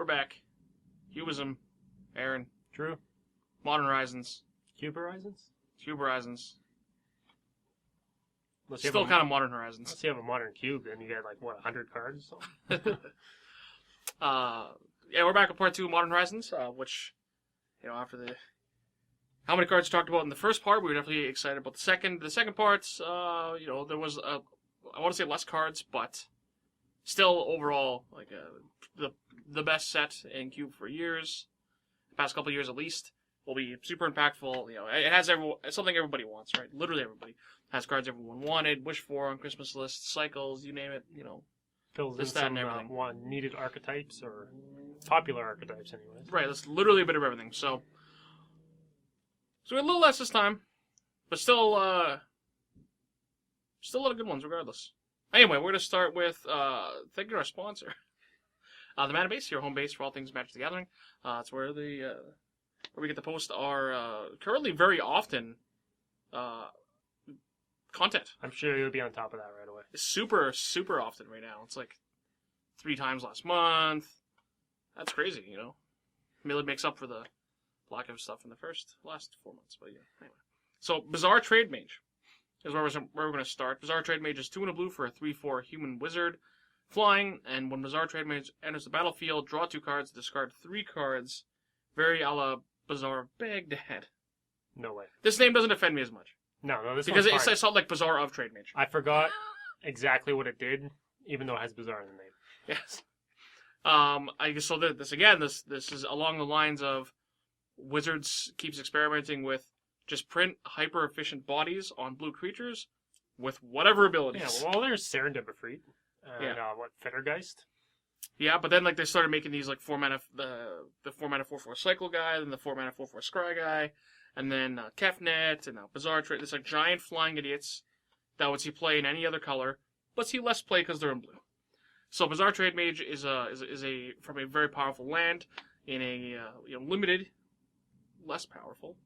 back. Cubism, Aaron. True. Modern Horizons. Cube Horizons? Cube Horizons. Unless you Still have kind of Modern Horizons. Unless you have a modern cube, then you get like, what, 100 cards or something? Yeah, we're back with part 2 of Modern Horizons, which, you know, after the... How many cards we talked about in the first part, we were definitely excited about the second. The second part, you know, there was, I want to say less cards, but still overall, like, the best set in Cube for years. The past couple of years at least. Will be super impactful. You know, it has something everybody wants, right? Literally everybody has cards everyone wanted, wished for on Christmas lists, cycles, you name it. You know, fills in this, that, some and everything. needed archetypes or popular archetypes, anyways. Right. That's literally a bit of everything. So we had a little less this time, but still a lot of good ones, regardless. Anyway, we're gonna start with thanking our sponsor, the Mana Base, your home base for all things Magic the Gathering. It's where where we get to post our currently very often content. I'm sure you'll be on top of that right away. It's super, super often right now. It's like 3 times last month. That's crazy, you know. Really makes up for the lack of stuff in the last 4 months. But yeah, anyway. So, Bizarre Trade Mage is where we're going to start. Bizarre Trade Mage is 2 and a blue for a 3/4 human wizard. Flying, and when Bizarre Trade Mage enters the battlefield, draw 2 cards, discard 3 cards. Very a la Bizarre Baghdad. No way. This name doesn't offend me as much. No, this because one's fine. it's not like Bizarre of Trade Mage. I forgot exactly what it did, even though it has Bizarre in the name. Yes. I guess so. This again. This is along the lines of Wizards keeps experimenting with just print hyper efficient bodies on blue creatures with whatever abilities. Yeah. Well, there's Serendipity and Yeah. Fettergeist. Yeah, but then like they started making these like 4 mana the 4 mana 4/4 cycle guy, then the 4 mana 4/4 scry guy, and then Kefnet and now Bizarre Trade. It's like giant flying idiots that would see play in any other color, but see less play because they're in blue. So Bizarre Trade Mage is a from a very powerful land in a limited, less powerful,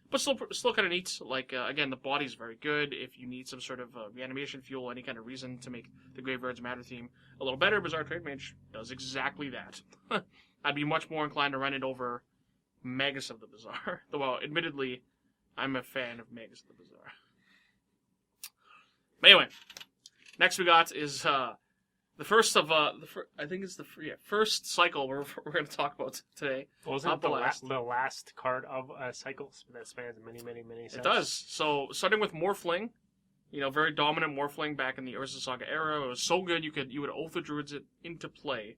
but still kind of neat. Like again, the body's very good. If you need some sort of reanimation fuel, any kind of reason to make the Graveyard's Matter theme a little better, Bizarre Trade Mage does exactly that. I'd be much more inclined to run it over Magus of the Bizarre. Though, admittedly, I'm a fan of Magus of the Bizarre. But anyway, next we got is the first of I think it's the first cycle we're going to talk about today. Wasn't the last card of a cycle that spans many sets? It does. So starting with Morphling, very dominant Morphling back in the Urza Saga era. It was so good you would Oath of Druids it into play.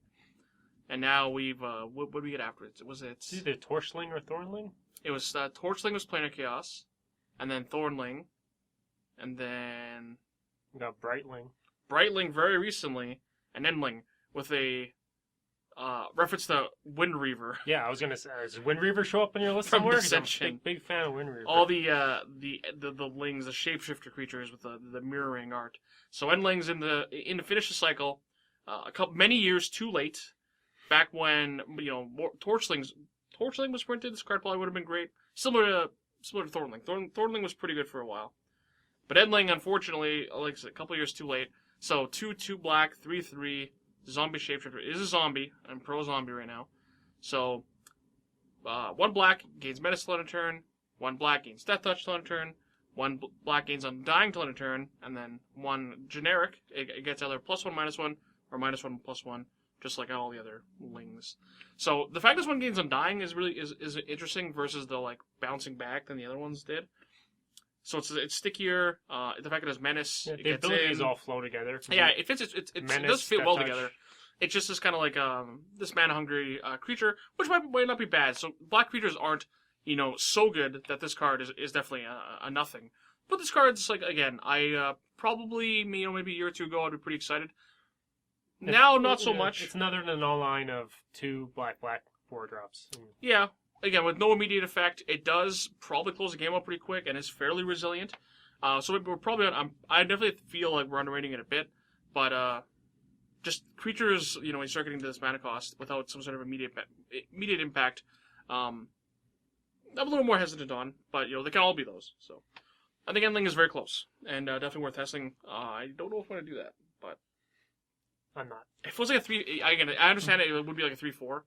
And now we've what did we get after it? It's either Torchling or Thornling? It was Torchling was Planar Chaos, and then Thornling, and then we got Brightling. Brightling very recently, and Endling with a reference to Wind Reaver. Yeah, I was gonna say, does Wind Reaver show up on your list From somewhere? Ascension. I'm a big fan of Wind Reaver. All the lings, the shapeshifter creatures with the mirroring art. So Endling's in to finish the cycle, many years too late. Back when Torchling was printed, this card probably would have been great. Similar to Thornling. Thornling was pretty good for a while, but Endling, unfortunately, like I said, a couple years too late. So 2/2 black, 3/3 zombie shapeshifter is a zombie. I'm pro zombie right now. So 1 black gains menace till end of turn. 1 black gains death touch till end of turn. 1 black gains undying till end of turn, and then 1 generic. It gets either +1/-1 or -1/+1. Just like all the other lings. So the fact this one gains Undying is really is interesting versus the bouncing back than the other ones did. So it's stickier. The fact it has Menace, yeah, it the gets abilities in. all flow together. Yeah, it fits. It does fit well together. It just is kind of like this mana hungry creature, which might not be bad. So black creatures aren't so good that this card is definitely a nothing. But this card's again, I probably maybe a year or two ago I'd be pretty excited. Now, not so much. It's another than all line of 2 black 4-drops. Yeah. Again, with no immediate effect, it does probably close the game up pretty quick and is fairly resilient. So we're probably I definitely feel like we're underrating it a bit, but just creatures, when you start getting to this mana cost without some sort of immediate impact, I'm a little more hesitant on, but they can all be those. So I think Endling is very close and definitely worth testing. I don't know if I'm going to do that, but I'm not. If it was like a 3, again, I understand it would be like a 3/4,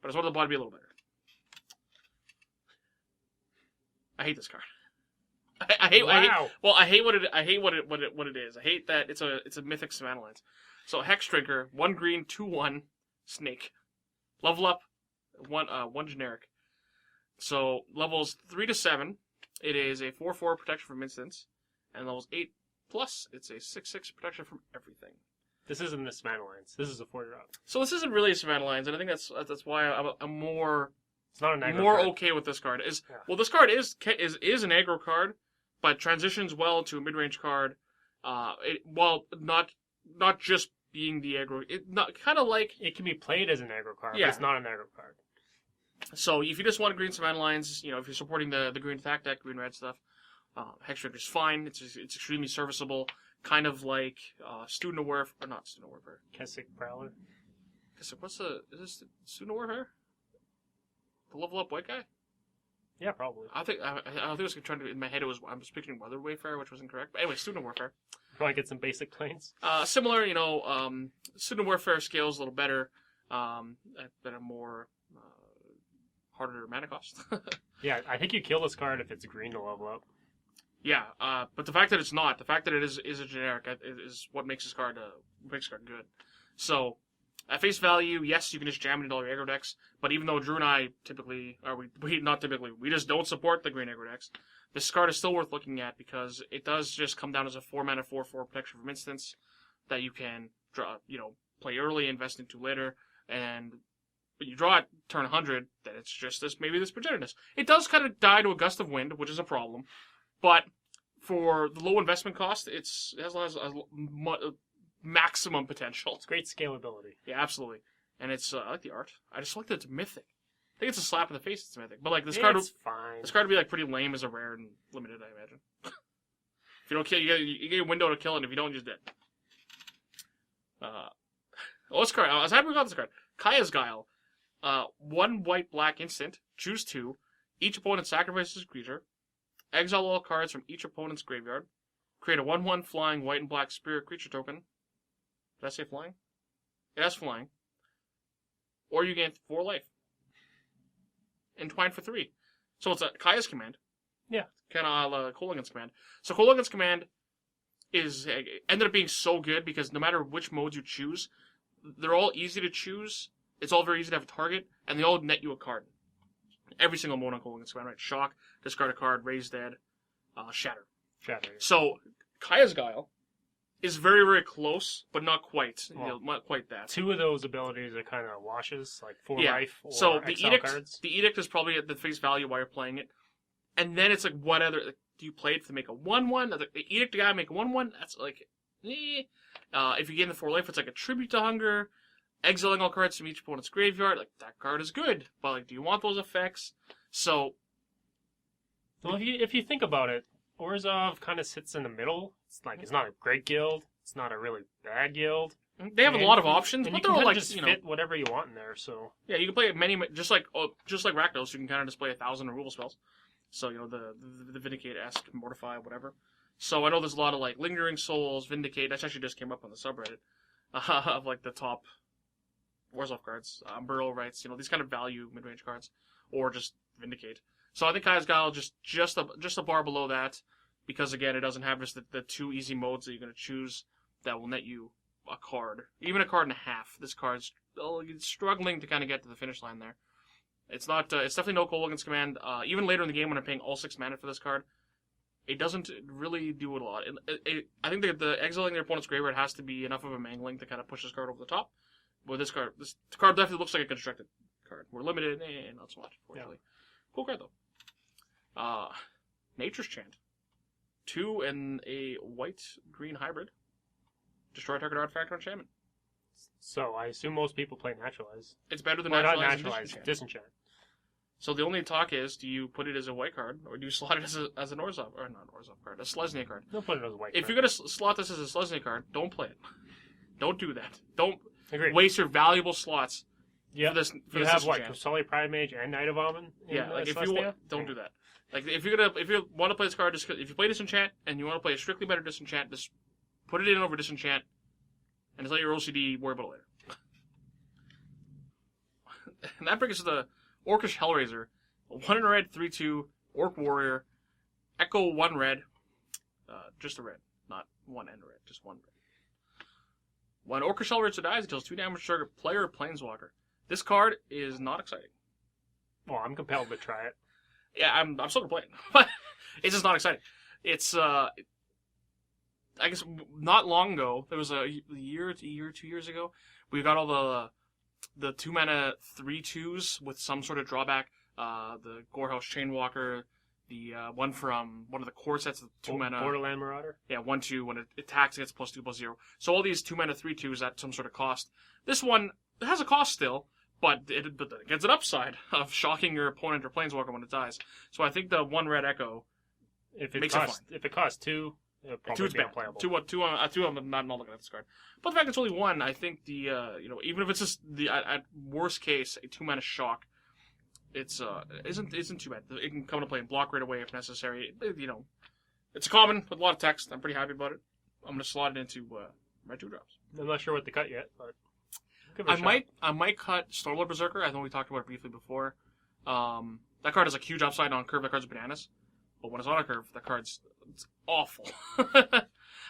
but I just wanted the bot to be a little better. I hate this card. I hate what it is. I hate that it's a mythic Savannah Lions. So Hexdrinker, 1 green, 2/1 snake. Level up, one generic. So levels 3 to 7, it is a 4/4 protection from instants, and levels 8 plus, it's a 6/6 protection from everything. This isn't the Savannah Lions. This is a 4-drop. So this isn't really a Savannah Lions, and I think that's why I'm more It's not an aggro more card. okay with this card. Yeah. Well, this card is an aggro card, but transitions well to a mid-range card. Not just being the aggro, kind of like. It can be played as an aggro card, Yeah. but it's not an aggro card. So if you just want green Savannah Lions, if you're supporting the green attack deck, green red stuff, Hexdrinker is fine. It's extremely serviceable, kind of like Student of Warfare, or not Student of Warfare. Kessick Prowler. Is this Student of Warfare? The level up white guy? Yeah, probably. I think I was trying to, in my head I was picturing Weather Wayfarer, which was incorrect. But anyway, Student of Warfare. Probably get some basic planes. Similar, Student of Warfare scales a little better, that are more harder mana cost. Yeah, I think you kill this card if it's green to level up. Yeah, but the fact that it's not, the fact that it is a generic, is what makes this card good. So, at face value, yes, you can just jam it into all your aggro decks. But even though Drew and I we just don't support the green aggro decks. This card is still worth looking at because it does just come down as a 4-mana 4/4 protection from instants that you can draw, play early, invest into later, and when you draw at turn 100, then it's just this Progenitors. It does kind of die to a gust of wind, which is a problem, but for the low investment cost, it has maximum potential. It's great scalability. Yeah, absolutely. And I like the art. I just like that it's mythic. I think it's a slap in the face. It's mythic, but like this card, It's fine. this card would be like pretty lame as a rare and limited, I imagine. If you don't kill, you get a window to kill it. And if you don't, you're just dead. This card. I was happy we got this card. Kaya's Guile. 1 white/black instant. Choose 2. Each opponent sacrifices a creature. Exile all cards from each opponent's graveyard. Create a 1/1 flying white and black spirit creature token. Did I say flying? It has flying. Or you gain 4 life. Entwine for 3. So it's a Kaya's command. Yeah. Kind of a la Kolaghan's command. So Kolaghan's command ended up being so good because no matter which modes you choose, they're all easy to choose. It's all very easy to have a target, and they all net you a card. Every single mode on Kolaghan's command, right? Shock, discard a card, raise dead, shatter. Shatter. So Kaya's Guile is very, very close, but not quite. Well, not quite that. 2 of those abilities are kind of washes, like 4 Yeah. life or So the exile edict, cards. the edict is probably at the face value while you're playing it, and then it's like what other do you play it to make a 1/1? The edict guy make a 1/1. That's like, if you gain the 4 life, it's like a tribute to hunger, exiling all cards from each opponent's graveyard. Like that card is good, but like, do you want those effects? So, Well, if you think about it, Orzhov kind of sits in the middle. It's not a great guild. It's not a really bad guild. they have a lot of options, and but you they're can all kinda like just fit whatever you want in there. So yeah, you can play many just like Rakdos. You can kind of display 1,000 removal spells. So the Vindicate-esque, Mortify, whatever. So I know there's a lot of like Lingering Souls, Vindicate. That actually just came up on the subreddit of like the top Orzhov cards, Burrow Rights. These kind of value mid-range cards, or just Vindicate. So I think Kaya's Guile just a bar below that, because again it doesn't have just the 2 easy modes that you're going to choose that will net you a card, even a card and a half. This card's struggling to kind of get to the finish line there. It's not. It's definitely no Kolaghan's command. Even later in the game when I'm paying all 6 mana for this card, it doesn't really do it a lot. I think the exiling their opponent's graveyard has to be enough of a mangling to kind of push this card over the top. But this card definitely looks like a constructed card. We're limited, not so much, fortunately. Yeah. Cool card though. Nature's Chant. 2 and a white-green hybrid. Destroy target artifact or enchantment. So I assume most people play Naturalize. It's better than Not Naturalize. Naturalize, Disenchant. So the only talk is, do you put it as a white card, or do you slot it as an Orzhov, or not Orzhov card, a Selesnya card? Don't put it as a white If card. you're going to slot this as a Selesnya card, don't play it. Don't do that. Don't Agreed. waste your valuable slots Yeah. for this. You have what? Sully Pride Mage and Knight of Omen? Yeah, like if you want, don't do that. Like if you want to play this card, if you play Disenchant and you want to play a strictly better Disenchant, just put it in over Disenchant, and just let your OCD worry about it later. And that brings us to Orcish Hellraiser. 1 in a red, 3/2, Orc Warrior, Echo 1 red, just a red, not 1 and a red, just 1 red. When Orcish Hellraiser dies, it deals 2 damage to target player or planeswalker. This card is not exciting. Well, I'm compelled to try it. Yeah, I'm still gonna play it, but it's just not exciting. It's I guess not long ago, there was a year, 2 years ago, we got all the 2 mana 3/2s with some sort of drawback. The Gorehouse Chainwalker, the one from one of the core sets, the 2 mana Borderland Marauder. Yeah, 1/2 when it attacks, it gets +2/+0. So all these 2 mana 3/2s at some sort of cost. This one has a cost still, but it gets an upside of shocking your opponent or planeswalker when it dies. So I think the 1 red Echo makes it fine. If it costs 2, it'll probably 2's be bad. unplayable. 2 I'm not looking at this card. But the fact it's only 1, I think the even if it's just the at worst case a 2 mana shock, it's isn't too bad. It can come into play and block right away if necessary. It's a common with a lot of text. I'm pretty happy about it. I'm gonna slot it into red 2-drops. I'm not sure what to cut yet, but give it a shot. I might cut Stormlord Berserker. I know we talked about it briefly before. That card has a huge upside on curve. That card's bananas. But when it's on a curve, that card's it's awful.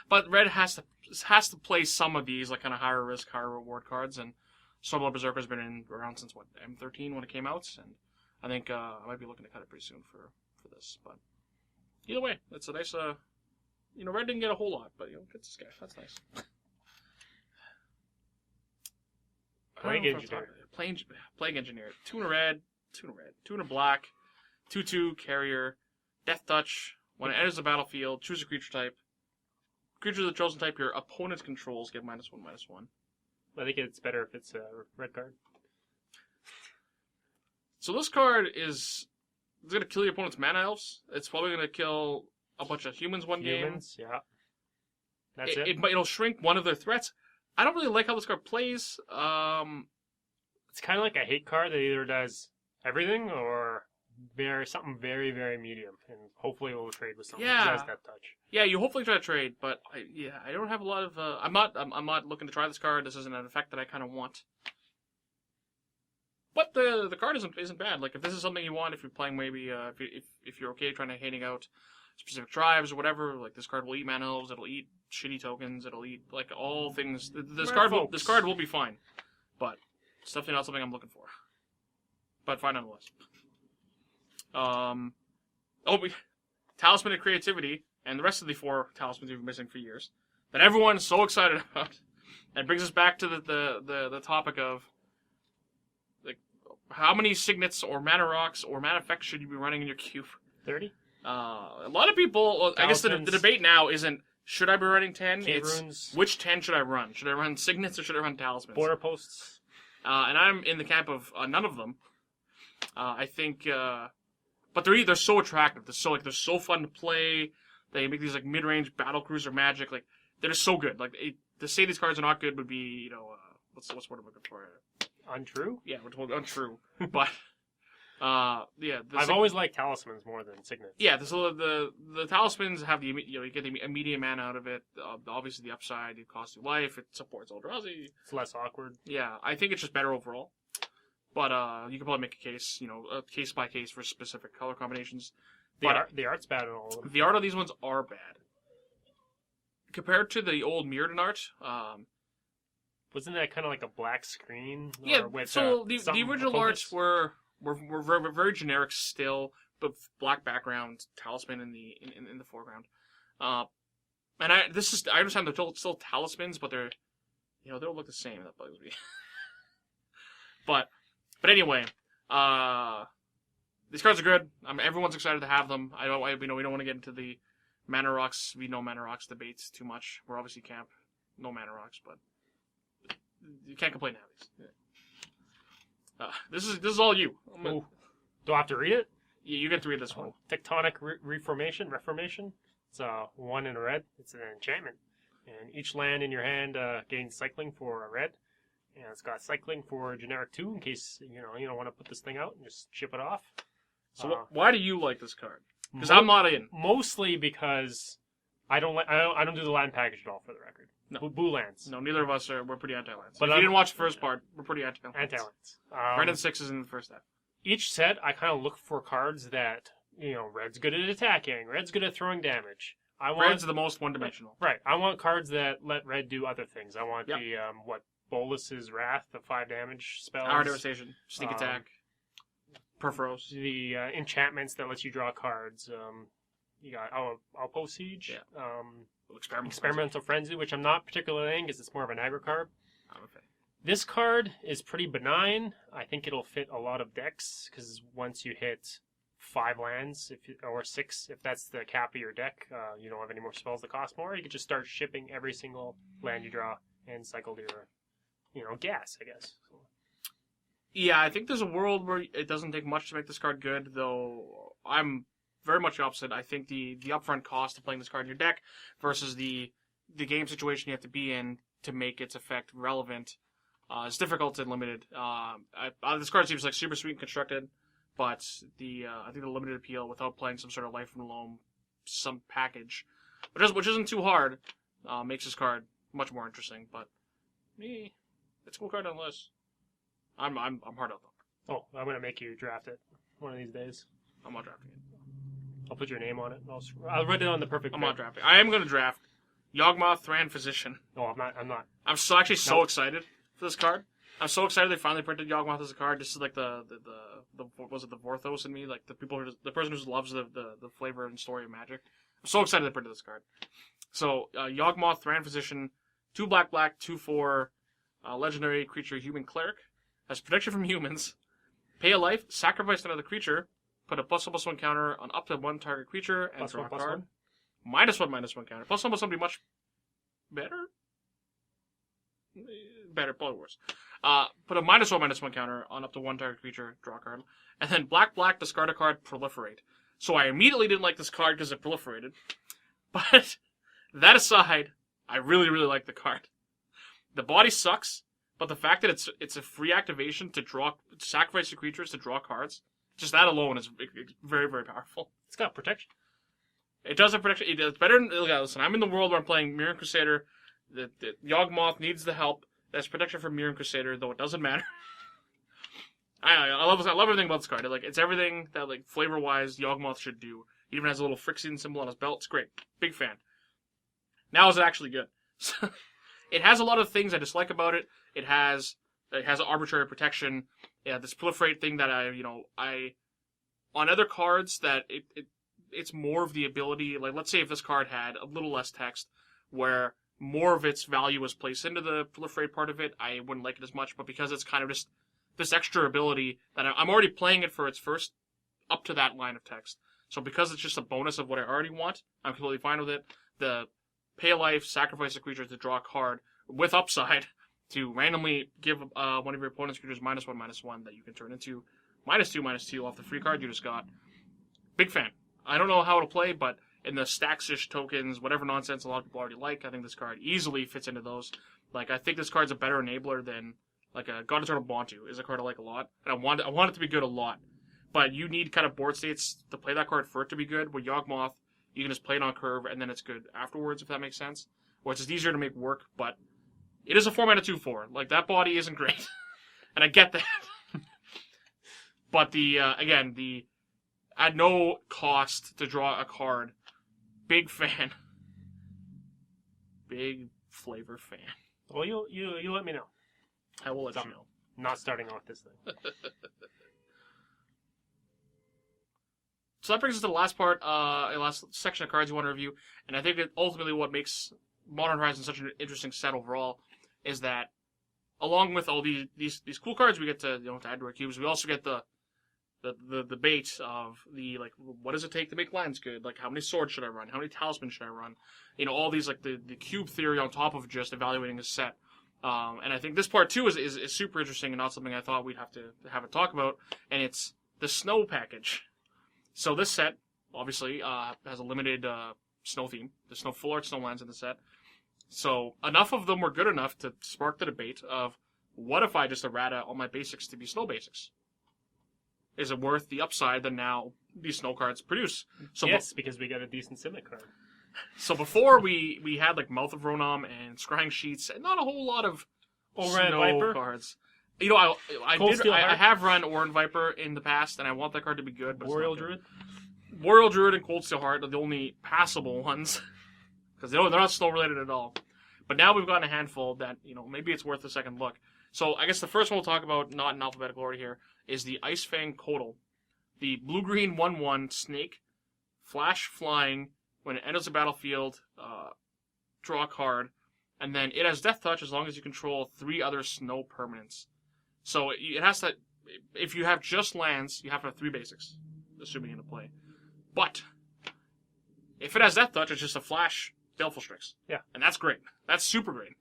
But red has to play some of these like kind of higher risk, higher reward cards, and Stormlord Berserker's been around since M13 when it came out, and I think I might be looking to cut it pretty soon for this. But either way, it's a nice red didn't get a whole lot, but gets this guy. That's nice. Plague Engineer. Plague Engineer. Tuna red, Tuna black, 2/2 carrier, Death Touch. When it enters the battlefield, choose a creature type. Creatures of the chosen type your opponent controls get -1/-1. I think it's better if it's a red card. So this card is going to kill your opponent's mana elves. It's probably going to kill a bunch of humans one game. Yeah. That's it. It'll shrink one of their threats. I don't really like how this card plays. It's kind of like a hate card that either does everything or something very, very medium, and hopefully we'll trade with something that has that touch. Yeah, you hopefully try to trade, but I don't have a lot of. I'm not looking to try this card. This isn't an effect that I kind of want. But the card isn't bad. Like if this is something you want, if you're playing maybe if you're okay trying to hating out specific tribes or whatever, like this card will eat mana elves, it'll eat shitty tokens, it'll eat like all things. This card will be fine, but it's definitely not something I'm looking for. But fine nonetheless. Talisman of Creativity, and the rest of the 4 talismans we've been missing for years, that everyone's so excited about. And brings us back to the topic of like how many signets or mana rocks or mana effects should you be running in your cube? 30? A lot of people, I guess the debate now isn't should I be running 10? It's runes. Which 10 should I run? Should I run signets or should I run talismans? Border posts. And I'm in the camp of none of them. I think, but they're so attractive. They're so fun to play. They make these like mid-range battlecruiser magic. Like they're just so good. Like to say these cards are not good would be what's the word I'm looking for? Untrue? Yeah, untrue. But yeah, I've always liked talismans more than signets. Yeah, the talismans have the you get the immediate mana out of it. Obviously, the upside, it costs you life. It supports Eldrazi. It's less awkward. Yeah, I think it's just better overall. But you can probably make a case, a case by case for specific color combinations. The art's bad in all of them. The art of these ones are bad compared to the old Mirrodin art. Wasn't that kind of like a black screen? Yeah. With, so the original arts were very, very generic still, but black background, talisman in the foreground. And I understand they're still talismans, but they don't look the same. That bugs me. But anyway, these cards are good. Everyone's excited to have them. We don't want to get into the mana rocks. We know mana rocks debates too much. We're obviously camp, no mana rocks, but you can't complain to have these. This is all you. Do I have to read it? Yeah, you get to read this one. Tectonic Reformation. It's 1 in a red. It's an enchantment, and each land in your hand gains cycling for a red. And it's got cycling for generic 2 in case you don't want to put this thing out and just ship it off. So why do you like this card? Because I'm not in. Mostly because I don't do the land package at all, for the record. No. Blue lands. No, neither of us we're pretty anti-lands. But If you didn't watch the first part, we're pretty anti-lands. Anti-lands. Red and 6 is in the first half. Each set, I kind of look for cards that, red's good at attacking, red's good at throwing damage. Red's the most one-dimensional. Right. I want cards that let red do other things. I want Yep. the, Bolus's Wrath, the 5 damage spells. Hour Devastation, Sneak Attack, Perforos. The enchantments that let you draw cards. You got Outpost Siege. Yeah. Experimental Frenzy, which I'm not particularly in because it's more of an aggro card. I'm a fan. This card is pretty benign. I think it'll fit a lot of decks because once you hit 5 lands or 6, if that's the cap of your deck, you don't have any more spells that cost more. You can just start shipping every single land you draw and cycle your, gas, I guess. So. Yeah, I think there's a world where it doesn't take much to make this card good, though I'm very much the opposite. I think the upfront cost of playing this card in your deck versus the game situation you have to be in to make its effect relevant is difficult and limited. This card seems like super sweet and constructed, but I think the limited appeal without playing some sort of Life from Loam, some package, which isn't too hard, makes this card much more interesting. But it's a cool card nonetheless. I'm hard out though. Oh, I'm gonna make you draft it one of these days. I'm not drafting it. I'll put your name on it. I'll write it on the perfect. I'm not drafting. I am going to draft Yawgmoth Thran Physician. No, I'm not. I'm so excited for this card. I'm so excited they finally printed Yawgmoth as a card. This is like the was it the Vorthos in me? Like the person who loves the flavor and story of Magic. I'm so excited they printed this card. So Yawgmoth Thran Physician, 2 black, 2/4, legendary creature, human cleric, has protection from humans. Pay a life, sacrifice another creature. Put a +1/+1 counter on up to 1 target creature and draw a card. -1/-1 counter. +1/+1 would be much better? Better, probably worse. Put a -1/-1 counter on up to 1 target creature, draw a card. And then black, discard a card, proliferate. So I immediately didn't like this card because it proliferated. But that aside, I really, really like the card. The body sucks, but the fact that it's a free activation to sacrifice your creatures to draw cards, just that alone is very, very powerful. It's got protection. It does have protection. It's better than... Listen, I'm in the world where I'm playing Mirran Crusader. The Yawgmoth needs the help. That's protection from Mirran Crusader, though it doesn't matter. I love everything about this card. It's everything that, flavor-wise, Yawgmoth should do. It even has a little Phyrexian symbol on his belt. It's great. Big fan. Now is it actually good? It has a lot of things I dislike about it. It has arbitrary protection. Yeah, this proliferate thing that I on other cards that it's more of the ability, let's say if this card had a little less text where more of its value was placed into the proliferate part of it, I wouldn't like it as much, but because it's kind of just this extra ability that I'm already playing it for its first up to that line of text. So because it's just a bonus of what I already want, I'm completely fine with it. The pay a life, sacrifice a creature to draw a card with upside to randomly give one of your opponent's creatures -1/-1 that you can turn into -2/-2 off the free card you just got. Big fan. I don't know how it'll play, but in the Staxish tokens, whatever nonsense a lot of people already like, I think this card easily fits into those. I think this card's a better enabler than a God Eternal Bontu is a card I like a lot, and I want it to be good a lot. But you need kind of board states to play that card for it to be good. With Yawgmoth, you can just play it on curve, and then it's good afterwards, if that makes sense. Or it's just easier to make work, but it is a 4-mana 2/4. That body isn't great. And I get that. But again, at no cost to draw a card, big fan. Big flavor fan. Well, you let me know. I will let you know. Not starting off this thing. So that brings us to the last part, last section of cards you want to review. And I think that ultimately what makes Modern Horizons such an interesting set overall is that, along with all these cool cards we get to to add to our cubes, we also get the debate of what does it take to make lands good? How many swords should I run? How many talismans should I run? All these the cube theory on top of just evaluating a set. And I think this part too is super interesting and not something I thought we'd have to have a talk about. And it's the snow package. So this set obviously has a limited snow theme. There's no full art snow lands in the set. So enough of them were good enough to spark the debate of what if I just errata all my basics to be snow basics? Is it worth the upside that now these snow cards produce. So yes, because we got a decent Simic card. So before we had like Mouth of Ronom and Scrying Sheets and not a whole lot of Oran snow Viper cards. You know, Cold Steel I Heart. have run Oran Viper in the past, and I want that card to be good. But Boreal it's not good. Druid. Boreal Druid and Cold Steel Heart are the only passable ones because they're not snow related at all. But now we've gotten a handful that maybe it's worth a second look. So I guess the first one we'll talk about, not in alphabetical order here, is the Ice Fang Kodal, the blue-green 1/1 snake, flash flying. When it enters the battlefield, draw a card, and then it has Death Touch as long as you control 3 other snow permanents. So it has to. If you have just lands, you have to have 3 basics, assuming into play. But if it has Death Touch, it's just a flash Baleful Strix. Yeah, and that's great. That's super great.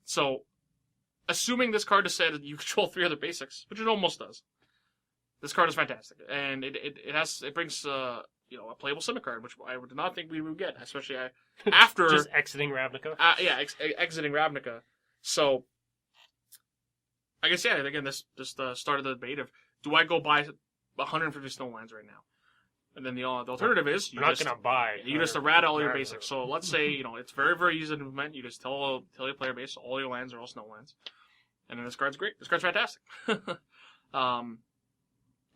So, assuming this card is said you control 3 other basics, which it almost does, this card is fantastic, and it brings a playable Simic card, which I did not think we would get, especially after just exiting Ravnica. Exiting Ravnica. So, I guess again, this started the debate of do I go buy 150 Snowlands right now, and then the alternative is you're not gonna buy. You just errata all your basics. So let's say it's very very easy to implement. You just tell your player base all your lands are all Snowlands, and then this card's great. This card's fantastic.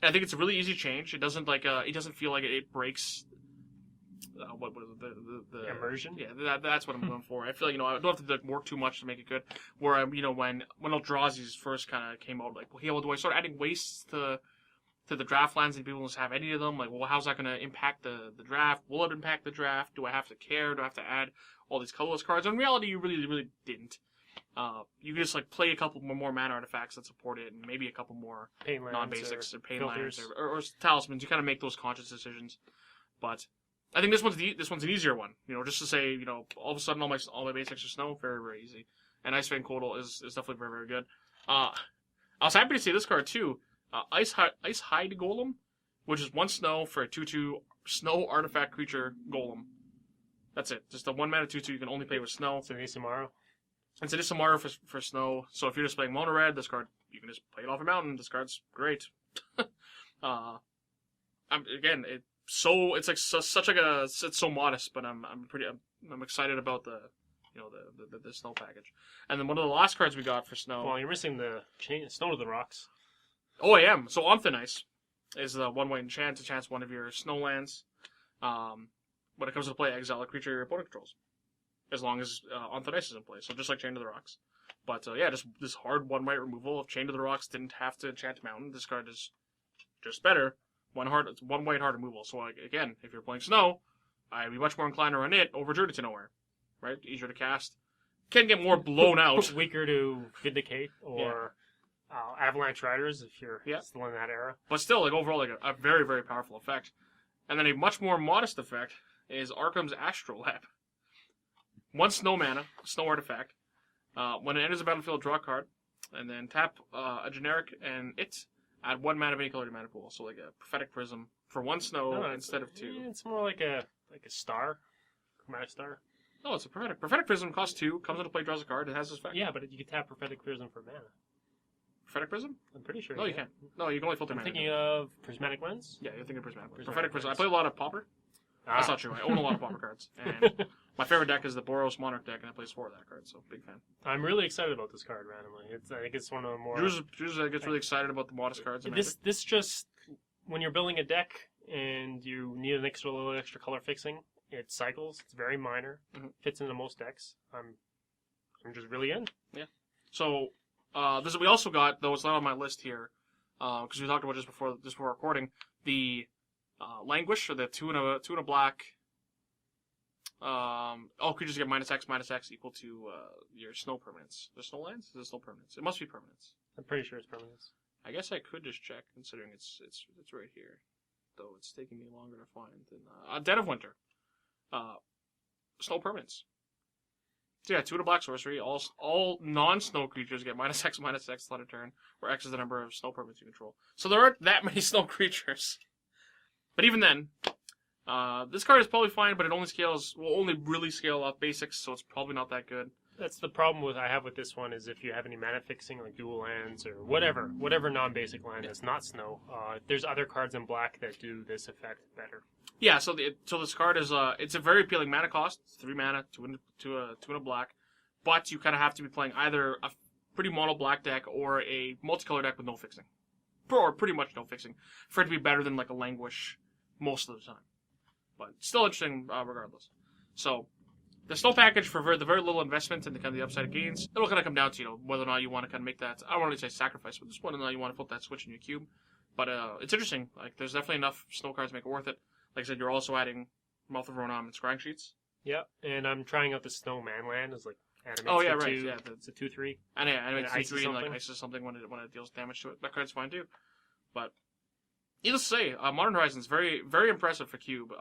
I think it's a really easy change. It doesn't it doesn't feel like it breaks. What was it, the immersion? Yeah, that's what I'm going for. I feel like I don't have to work too much to make it good. Where when Eldrazi's first kind of came out, like, well, do I start adding wastes to the draft lands and people don't have any of them? Like, well, how's that going to impact the draft? Will it impact the draft? Do I have to care? Do I have to add all these colorless cards? In reality, you really really didn't. You just play a couple more mana artifacts that support it, and maybe a couple more non-basics or pain lands or talismans. You kind of make those conscious decisions. But I think this one's an easier one. Just to say, all of a sudden all my basics are snow, very very easy. And Ice Fang Kodal is definitely very very good. I was happy to see this card too. Ice Hide Golem, which is 1 snow for a 2/2 snow artifact creature golem. That's it. Just a 1 mana 2/2 you can only play with snow. It's an Isamaro. It's an Isamaro for snow. So if you're just playing mono red, this card you can just play it off a mountain. This card's great. It's so modest, but I'm excited about the snow package. And then one of the last cards we got for snow. Well, you're missing the Snow to the Rocks. Oh, I am. So Omthanice is the 1-white enchant to chance one of your snowlands. When it comes to play, exile a creature your opponent controls, as long as Omthanice is in play. So just like Chain to the Rocks. But just this hard 1-white removal of Chain to the Rocks didn't have to enchant Mountain. This card is just better. 1-white hard removal. So again, if you're playing snow, I'd be much more inclined to run it over Journey to Nowhere. Right? Easier to cast. Can get more blown out. Weaker to Vindicate or Avalanche Riders if you're still in that era. But still, overall, a very, very powerful effect. And then a much more modest effect is Arkham's Astral Head. 1 snow mana, snow artifact. When it enters the battlefield, draw a card, and then tap a generic and add 1 mana of any color to mana pool. So a Prophetic Prism for 1 snow instead of 2. It's more like a star, chromatic star. No, it's a Prophetic. Prophetic Prism costs 2, comes into play, draws a card, and has this effect. Yeah, but you can tap Prophetic Prism for mana. Prophetic Prism? I'm pretty sure. No, you can't. No, you can only filter mana. Thinking of Prismatic Lens? Yeah, you're thinking of Prismatic Lens. Prophetic Prism. I play a lot of Pauper. Ah. That's not true. I own a lot of Pauper cards. And my favorite deck is the Boros Monarch deck, and I play 4 of that card, so big fan. I'm really excited about this card randomly. I think it's one of the more... Drew's gets really excited about the modest cards. This just... When you're building a deck and you need an extra color fixing, it cycles. It's very minor. Mm-hmm. Fits into most decks. I'm just really in. Yeah. So... we also got, though it's not on my list here, because we talked about just before recording, the Languish, or the 2 and a black. All creatures get -X equal to your snow permanents. The snow lands? Is it snow permanents? It must be permanents. I'm pretty sure it's permanents. I guess I could just check, considering it's right here, though it's taking me longer to find than Dead of Winter. Snow permanents. So yeah, 2 and a black sorcery. All non-snow creatures get -X on a turn, where X is the number of snow permanents you control. So there aren't that many snow creatures. But even then, this card is probably fine, but it will only really scale off basics, so it's probably not that good. That's the problem I have with this one is if you have any mana fixing like dual lands or whatever non-basic land that's not snow, there's other cards in black that do this effect better. Yeah, so this card is it's a very appealing mana cost. It's 3 mana, 2 and a black, but you kind of have to be playing either a pretty mono black deck or a multicolor deck with no fixing, or pretty much no fixing, for it to be better than like a Languish most of the time. But still interesting regardless. So the snow package for the very little investment and the kind of the upside gains, it'll kind of come down to whether or not you want to kind of make that. I don't want to say sacrifice, but just whether or not you want to put that switch in your cube. But it's interesting. Like there's definitely enough snow cards to make it worth it. Like I said, you're also adding Mouth of Ronan and Scrying Sheets. Yep, and I'm trying out the Snowman land. It's like animates oh yeah, for right. 2. Yeah, it's a 2/3. And yeah, animates 2/3 and like something. ices something when it deals damage to it. That card's fine too. But needless to say, Modern Horizons very very impressive for cube.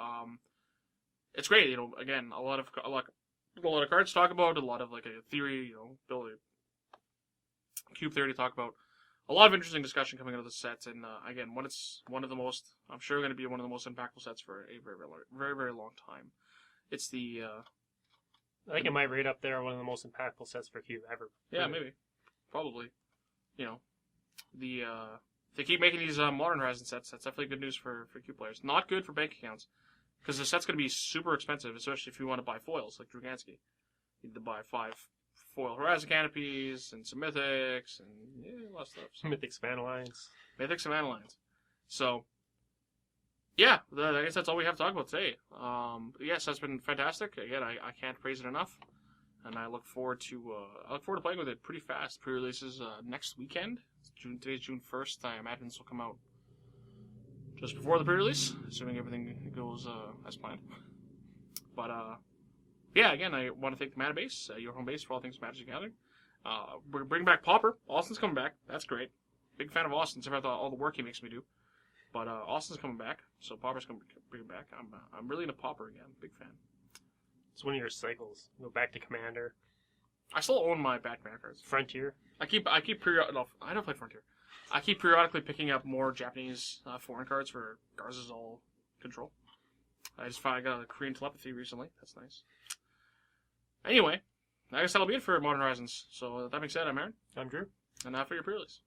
It's great. Again, a lot of cards to talk about. A lot of like a theory. Ability, cube theory to talk about. A lot of interesting discussion coming out of the set, and again, it's one of the most, I'm sure, going to be one of the most impactful sets for a very, very long time. It's the. I think it might rate up there one of the most impactful sets for cube ever. Yeah, maybe, probably. They keep making these Modern Horizon sets. That's definitely good news for cube players. Not good for bank accounts, because the set's going to be super expensive, especially if you want to buy foils like Drugansky. You need to buy 5 foil Horizon Canopies and some Mythics and a lot of stuff. So. Mythic Savannah Lions. Mythic Savannah Lions. So, yeah, I guess that's all we have to talk about today. Yes, that's been fantastic. Again, I can't praise it enough, and I look forward to playing with it pretty fast. Pre-releases next weekend. Today's June 1st. I imagine this will come out just before the pre-release, assuming everything goes as planned. But yeah, again, I want to thank the Mana Base, your home base for all things Magic the Gathering. We're bringing back Pauper. Austin's coming back. That's great. Big fan of Austin, except for all the work he makes me do. But Austin's coming back, so Pauper's going to bring him back. I'm really into Pauper again. Big fan. It's one of your cycles. Go back to Commander. I still own my Batman cards. Frontier. I don't play Frontier. I keep periodically picking up more Japanese foreign cards for Garza's all control. I got a Korean Telepathy recently. That's nice. Anyway, I guess that'll be it for Modern Horizons. So that being said, I'm Aaron. I'm Drew. And now for your pre-release.